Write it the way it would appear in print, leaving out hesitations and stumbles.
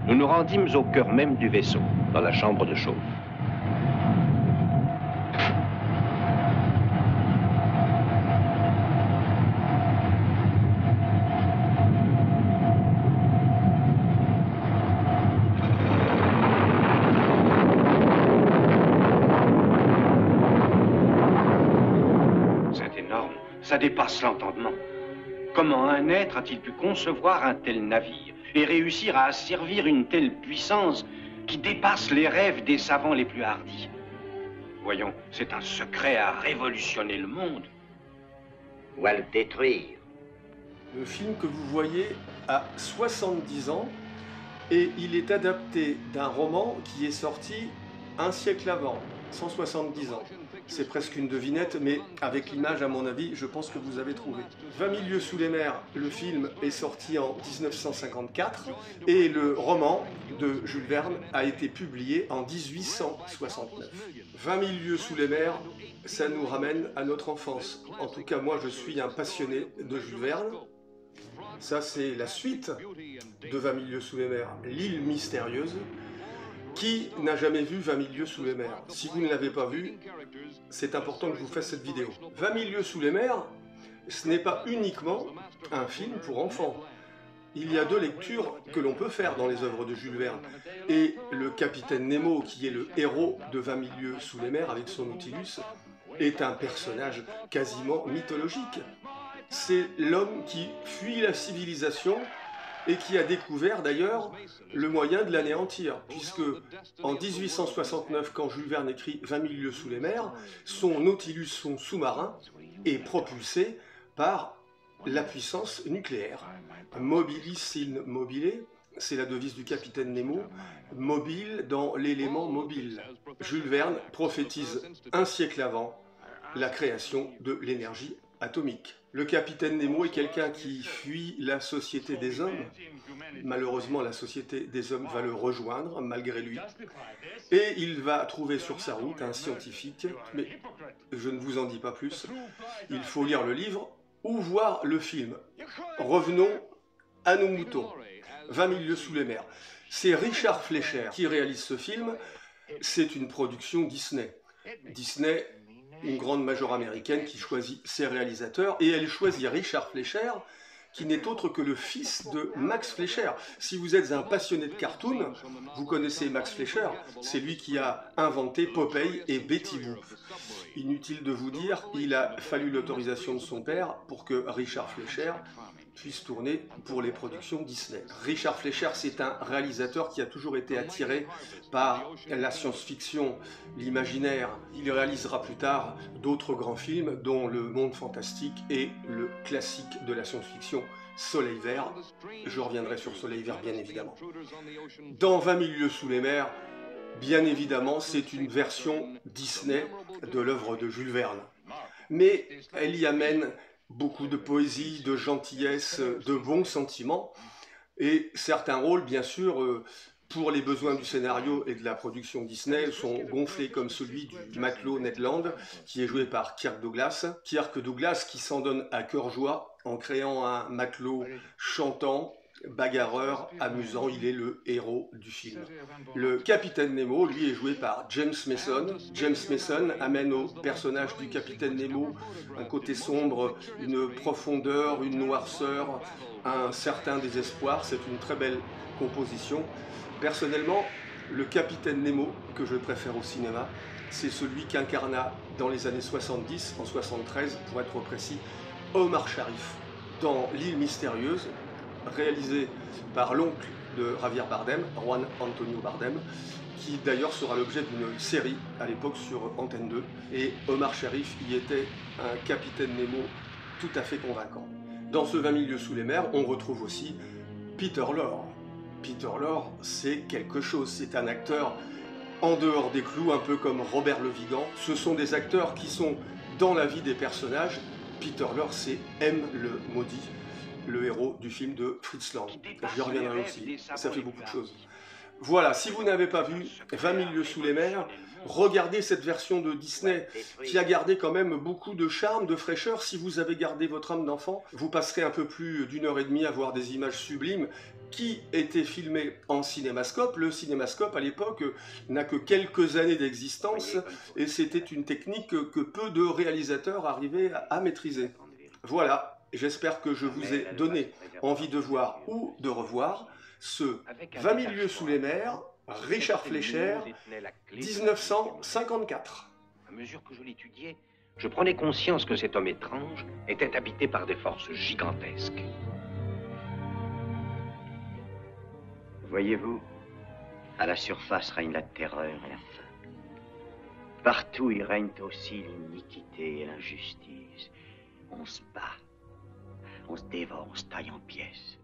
nous nous rendîmes au cœur même du vaisseau, dans la chambre de chauffe. C'est énorme, ça dépasse l'entendement. Comment un être a-t-il pu concevoir un tel navire et réussir à asservir une telle puissance qui dépasse les rêves des savants les plus hardis? Voyons, c'est un secret à révolutionner le monde. Ou à le détruire. Le film que vous voyez a 70 ans et il est adapté d'un roman qui est sorti un siècle avant, 170 ans. C'est presque une devinette, mais avec l'image, à mon avis, je pense que vous avez trouvé. 20 000 lieues sous les mers, le film est sorti en 1954 et le roman de Jules Verne a été publié en 1869. 20 000 lieues sous les mers, ça nous ramène à notre enfance. En tout cas, moi, je suis un passionné de Jules Verne. Ça, c'est la suite de 20 000 lieues sous les mers, l'île mystérieuse. Qui n'a jamais vu 20 000 lieues sous les mers? Si vous ne l'avez pas vu, c'est important que je vous fasse cette vidéo. 20 000 lieues sous les mers, ce n'est pas uniquement un film pour enfants. Il y a deux lectures que l'on peut faire dans les œuvres de Jules Verne. Et le capitaine Nemo, qui est le héros de 20 000 lieues sous les mers avec son Nautilus, est un personnage quasiment mythologique. C'est l'homme qui fuit la civilisation et qui a découvert d'ailleurs le moyen de l'anéantir, puisque en 1869, quand Jules Verne écrit 20 000 lieues sous les mers, son Nautilus, son sous-marin, est propulsé par la puissance nucléaire. Mobilis in mobile, c'est la devise du capitaine Nemo, mobile dans l'élément mobile. Jules Verne prophétise un siècle avant la création de l'énergie atomique. Le capitaine Nemo est quelqu'un qui fuit la société des hommes. Malheureusement, la société des hommes va le rejoindre, malgré lui. Et il va trouver sur sa route un scientifique, mais je ne vous en dis pas plus. Il faut lire le livre ou voir le film. Revenons à nos moutons. 20 000 lieues sous les mers. C'est Richard Fleischer qui réalise ce film. C'est une production Disney. Disney, une grande major américaine qui choisit ses réalisateurs, et elle choisit Richard Fleischer, qui n'est autre que le fils de Max Fleischer. Si vous êtes un passionné de cartoon, vous connaissez Max Fleischer, c'est lui qui a inventé Popeye et Betty Boop. Inutile de vous dire, il a fallu l'autorisation de son père pour que Richard Fleischer puisse tourner pour les productions Disney. Richard Fleischer, c'est un réalisateur qui a toujours été attiré par la science-fiction, l'imaginaire. Il réalisera plus tard d'autres grands films, dont Le Monde Fantastique et le classique de la science-fiction, Soleil Vert. Je reviendrai sur Soleil Vert, bien évidemment. Dans 20 000 lieues sous les mers, bien évidemment, c'est une version Disney de l'œuvre de Jules Verne. Mais elle y amène beaucoup de poésie, de gentillesse, de bons sentiments, et certains rôles, bien sûr, pour les besoins du scénario et de la production Disney, sont gonflés, comme celui du matelot Ned Land, qui est joué par Kirk Douglas. Kirk Douglas qui s'en donne à cœur joie en créant un matelot chantant, bagarreur, amusant. Il est le héros du film. Le capitaine Nemo, lui, est joué par James Mason. James Mason amène au personnage du capitaine Nemo un côté sombre, une profondeur, une noirceur, un certain désespoir. C'est une très belle composition. Personnellement, le capitaine Nemo que je préfère au cinéma, c'est celui qu'incarna dans les années 70, en 73 pour être précis, Omar Sharif dans L'île mystérieuse, réalisé par l'oncle de Javier Bardem, Juan Antonio Bardem, qui d'ailleurs sera l'objet d'une série à l'époque sur Antenne 2. Et Omar Sharif y était un capitaine Nemo tout à fait convaincant. Dans ce 20 000 lieues sous les mers, on retrouve aussi Peter Lorre. Peter Lorre, c'est quelque chose, c'est un acteur en dehors des clous, un peu comme Robert Le Vigan. Ce sont des acteurs qui sont dans la vie des personnages. Peter Lorre, c'est M le Maudit, le héros du film de Fritz Lang. J'y reviendrai aussi, ça fait beaucoup de choses. Voilà, si vous n'avez pas vu 20 000 lieues sous les mers, regardez cette version de Disney qui a gardé quand même beaucoup de charme, de fraîcheur. Si vous avez gardé votre âme d'enfant, vous passerez un peu plus d'1 heure et demie à voir des images sublimes qui étaient filmées en cinémascope. Le cinémascope, à l'époque, n'a que quelques années d'existence et c'était une technique que peu de réalisateurs arrivaient à maîtriser. Voilà, j'espère que je vous ai donné envie de voir ou de revoir ce 20 000 lieues sous les mers, Richard Fleischer, 1954. À mesure que je l'étudiais, je prenais conscience que cet homme étrange était habité par des forces gigantesques. Voyez-vous, à la surface règne la terreur et la faim. Partout il règne aussi l'iniquité et l'injustice. On se bat, on se dévore, on se taille en pièces.